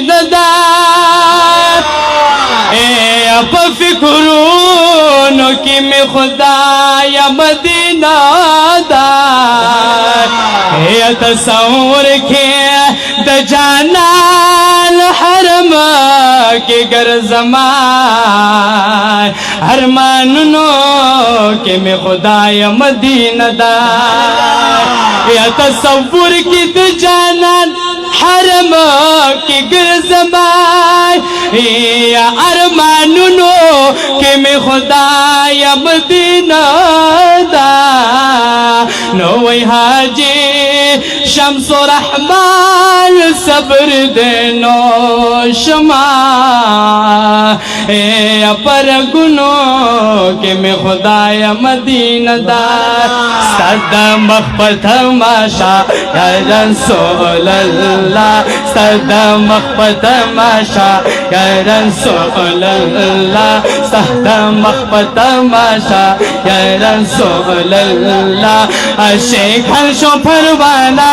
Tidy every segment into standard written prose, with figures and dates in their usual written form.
ददार ए अब फिक्रों की में खुदा या मदीना दार ए तस्वुर के द जानाल हरम के गर ज़मान अरमानो के में खुदा या मदीना दार या तस्वुर की द जानाल हरम की गर ज़मान या अरमानो के में खुदा या मदीना दार नो हाजी शम्सो रहमान सब्र देनो शमा ए अपर गुनों के में खुदाया मदीना दार सदा मखबत तमाशा या रसूल अल्लाह सदा मखबत तमाशा या रसूल अल्लाह सदा मखबत तमाशा या रसूल अल्लाह शेख हर्षो परवाना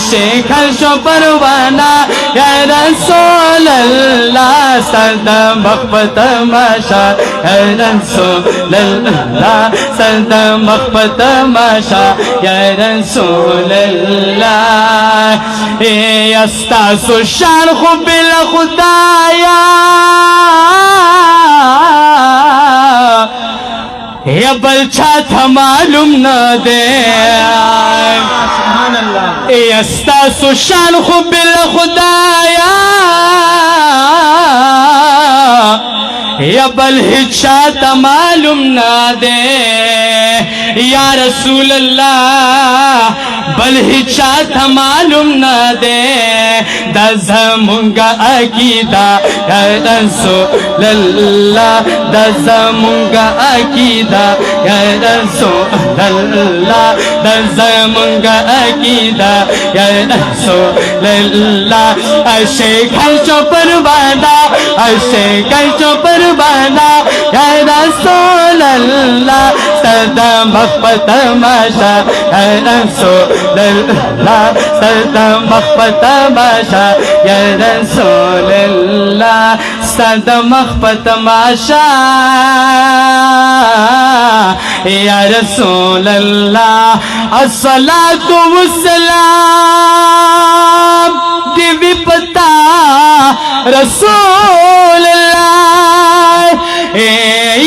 शेख हर्षो परवाना या रसूल अल्लाह सदा मखबत तमाशा या रसूल अल्लाह सदा मखबत तमाशा या रसूल अल्लाह ए अस्तासु शान बिल खुदाया या बलछा था मालूम न दे ए अस्तासु शान बिल खुदाया या बल हिच्छा था मालूम न दे या रसूल अल्लाह बल हिच्छा था मालूम न दे दज़मुंगा अकीदा या रसूल अल्लाह दज़मुंगा अकीदा या रसूल अल्लाह दज़मुंगा अकीदा या रसूल अल्लाह शेख हर्षो परवाना शेख हर्षो परवाना या रसूल अल्लाह सदा मखबत तमाशा या रसूल अल्लाह सदा मखबत तमाशा या रसूल अल्लाह सदा मखबत तमाशा या रसूल अल्लाह अस्सलातु वस्सलाम दिव्य पता रसूल अल्लाह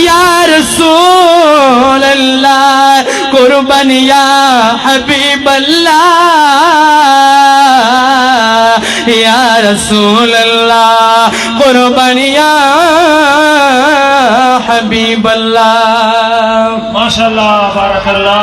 या रसूल अल्लाह कुर्बान या हबीब अल्लाह या रसूल अल्लाह कुर्बान या हबीब अल्लाह। माशाअल्लाह बारकल्लाह।